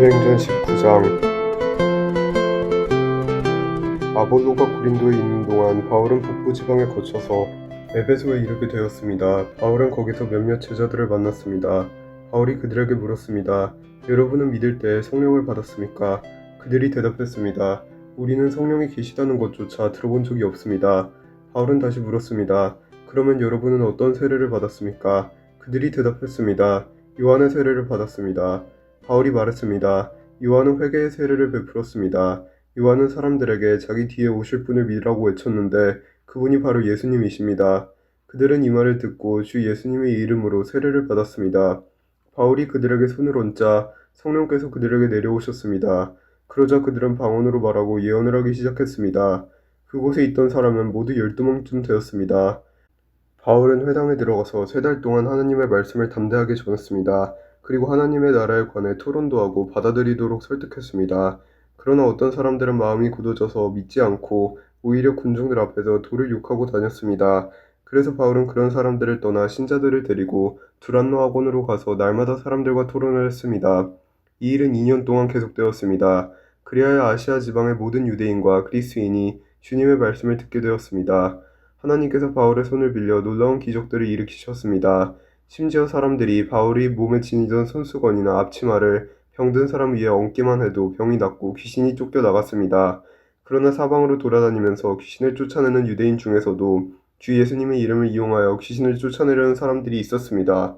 사도행전 19장. 아볼로가 고린도에 있는 동안 바울은 북부 지방을 거쳐서 에베소에 이르게 되었습니다. 바울은 거기서 몇몇 제자들을 만났습니다. 바울이 그들에게 물었습니다. 여러분은 믿을 때 성령을 받았습니까? 그들이 대답했습니다. 우리는 성령이 계시다는 것조차 들어본 적이 없습니다. 바울은 다시 물었습니다. 그러면 여러분은 어떤 세례를 받았습니까? 그들이 대답했습니다. 요한의 세례를 받았습니다. 바울이 말했습니다. 요한은 회개의 세례를 베풀었습니다. 요한은 사람들에게 자기 뒤에 오실 분을 믿으라고 외쳤는데 그분이 바로 예수님이십니다. 그들은 이 말을 듣고 주 예수님의 이름으로 세례를 받았습니다. 바울이 그들에게 손을 얹자 성령께서 그들에게 내려오셨습니다. 그러자 그들은 방언으로 말하고 예언을 하기 시작했습니다. 그곳에 있던 사람은 모두 12명쯤 되었습니다. 바울은 회당에 들어가서 3달 동안 하나님의 말씀을 담대하게 전했습니다. 그리고 하나님의 나라에 관해 토론도 하고 받아들이도록 설득했습니다. 그러나 어떤 사람들은 마음이 굳어져서 믿지 않고 오히려 군중들 앞에서 돌을 욕하고 다녔습니다. 그래서 바울은 그런 사람들을 떠나 신자들을 데리고 두란노 학원으로 가서 날마다 사람들과 토론을 했습니다. 이 일은 2년 동안 계속되었습니다. 그리하여 아시아 지방의 모든 유대인과 그리스인이 주님의 말씀을 듣게 되었습니다. 하나님께서 바울의 손을 빌려 놀라운 기적들을 일으키셨습니다. 심지어 사람들이 바울이 몸에 지니던 손수건이나 앞치마를 병든 사람 위에 얹기만 해도 병이 낫고 귀신이 쫓겨나갔습니다. 그러나 사방으로 돌아다니면서 귀신을 쫓아내는 유대인 중에서도 주 예수님의 이름을 이용하여 귀신을 쫓아내려는 사람들이 있었습니다.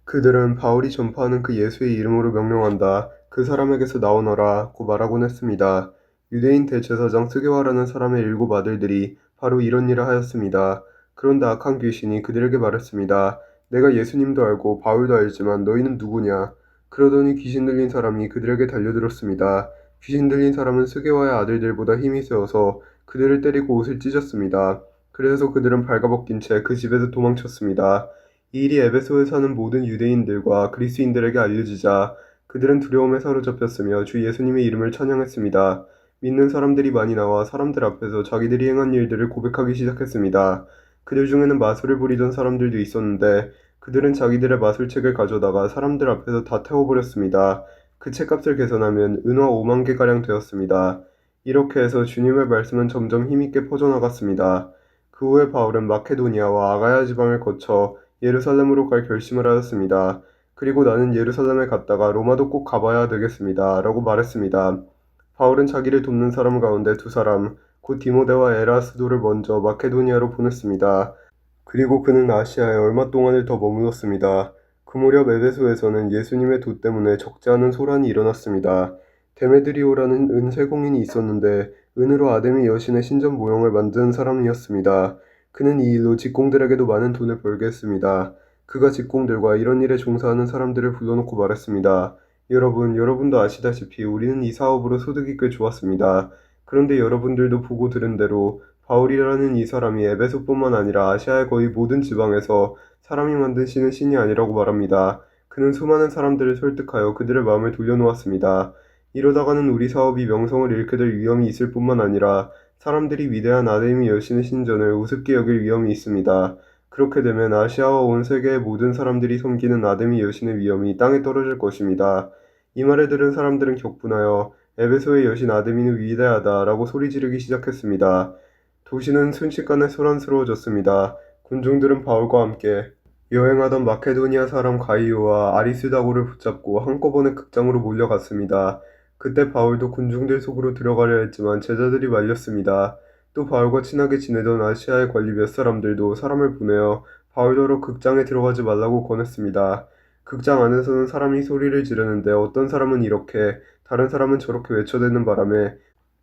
그들은 바울이 전파하는 그 예수의 이름으로 명령한다. 그 사람에게서 나오너라 고 말하곤 했습니다. 유대인 대제사장 스게와라는 사람의 7 아들들이 바로 이런 일을 하였습니다. 그런데 악한 귀신이 그들에게 말했습니다. 내가 예수님도 알고 바울도 알지만 너희는 누구냐? 그러더니 귀신 들린 사람이 그들에게 달려들었습니다. 귀신 들린 사람은 스게와의 아들들보다 힘이 세어서 그들을 때리고 옷을 찢었습니다. 그래서 그들은 발가벗긴 채 그 집에서 도망쳤습니다. 이 일이 에베소에 사는 모든 유대인들과 그리스인들에게 알려지자 그들은 두려움에 사로잡혔으며 주 예수님의 이름을 찬양했습니다. 믿는 사람들이 많이 나와 사람들 앞에서 자기들이 행한 일들을 고백하기 시작했습니다. 그들 중에는 마술을 부리던 사람들도 있었는데 그들은 자기들의 마술책을 가져다가 사람들 앞에서 다 태워버렸습니다. 그 책값을 계산하면 은화 5만 개가량 되었습니다. 이렇게 해서 주님의 말씀은 점점 힘있게 퍼져나갔습니다. 그 후에 바울은 마케도니아와 아가야 지방을 거쳐 예루살렘으로 갈 결심을 하였습니다. 그리고 나는 예루살렘에 갔다가 로마도 꼭 가봐야 되겠습니다. 라고 말했습니다. 바울은 자기를 돕는 사람 가운데 2사람, 곧 디모데와 에라스도를 먼저 마케도니아로 보냈습니다. 그리고 그는 아시아에 얼마 동안을 더 머물렀습니다. 그 무렵 에베소에서는 예수님의 도 때문에 적지 않은 소란이 일어났습니다. 데메드리오라는 은세공인이 있었는데 은으로 아데미 여신의 신전 모형을 만드는 사람이었습니다. 그는 이 일로 직공들에게도 많은 돈을 벌게 했습니다. 그가 직공들과 이런 일에 종사하는 사람들을 불러놓고 말했습니다. 여러분도 아시다시피 우리는 이 사업으로 소득이 꽤 좋았습니다. 그런데 여러분들도 보고 들은 대로 바울이라는 이 사람이 에베소뿐만 아니라 아시아의 거의 모든 지방에서 사람이 만든 신은 신이 아니라고 말합니다. 그는 수많은 사람들을 설득하여 그들의 마음을 돌려놓았습니다. 이러다가는 우리 사업이 명성을 잃게 될 위험이 있을 뿐만 아니라 사람들이 위대한 아데미 여신의 신전을 우습게 여길 위험이 있습니다. 그렇게 되면 아시아와 온 세계의 모든 사람들이 섬기는 아데미 여신의 위엄이 땅에 떨어질 것입니다. 이 말을 들은 사람들은 격분하여 에베소의 여신 아데미는 위대하다 라고 소리 지르기 시작했습니다. 도시는 순식간에 소란스러워졌습니다. 군중들은 바울과 함께 여행하던 마케도니아 사람 가이오와 아리스다고를 붙잡고 한꺼번에 극장으로 몰려갔습니다. 그때 바울도 군중들 속으로 들어가려 했지만 제자들이 말렸습니다. 또 바울과 친하게 지내던 아시아의 관리 몇 사람들도 사람을 보내어 바울더러 극장에 들어가지 말라고 권했습니다. 극장 안에서는 사람이 소리를 지르는데 어떤 사람은 이렇게 다른 사람은 저렇게 외쳐대는 바람에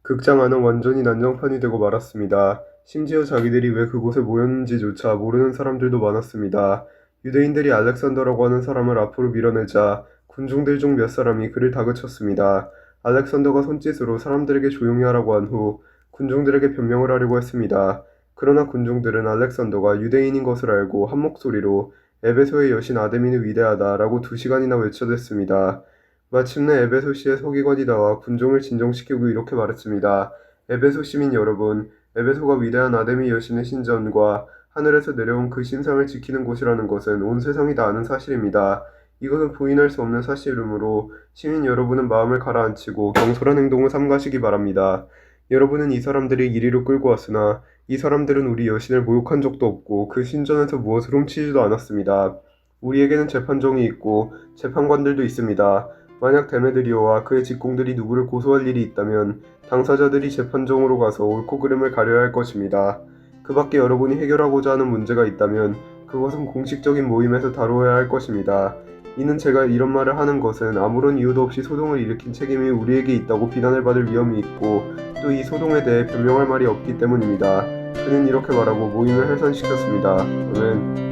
극장 안은 완전히 난장판이 되고 말았습니다. 심지어 자기들이 왜 그곳에 모였는지조차 모르는 사람들도 많았습니다. 유대인들이 알렉산더라고 하는 사람을 앞으로 밀어내자 군중들 중 몇 사람이 그를 다그쳤습니다. 알렉산더가 손짓으로 사람들에게 조용히 하라고 한 후 군중들에게 변명을 하려고 했습니다. 그러나 군중들은 알렉산더가 유대인인 것을 알고 한 목소리로 에베소의 여신 아데미는 위대하다 라고 2시간이나 외쳐댔습니다. 마침내 에베소시의 서기관이 나와 군중을 진정시키고 이렇게 말했습니다. 에베소 시민 여러분, 에베소가 위대한 아데미 여신의 신전과 하늘에서 내려온 그 신상을 지키는 곳이라는 것은 온 세상이 다 아는 사실입니다. 이것은 부인할 수 없는 사실이므로 시민 여러분은 마음을 가라앉히고 경솔한 행동을 삼가시기 바랍니다. 여러분은 이 사람들을 이리로 끌고 왔으나 이 사람들은 우리 여신을 모욕한 적도 없고 그 신전에서 무엇을 훔치지도 않았습니다. 우리에게는 재판정이 있고 재판관들도 있습니다. 만약 데메드리오와 그의 직공들이 누구를 고소할 일이 있다면 당사자들이 재판정으로 가서 옳고 그름을 가려야 할 것입니다. 그 밖에 여러분이 해결하고자 하는 문제가 있다면 그것은 공식적인 모임에서 다루어야 할 것입니다. 이는 제가 이런 말을 하는 것은 아무런 이유도 없이 소동을 일으킨 책임이 우리에게 있다고 비난을 받을 위험이 있고 또 이 소동에 대해 변명할 말이 없기 때문입니다. 그는 이렇게 말하고 모임을 해산시켰습니다. 저는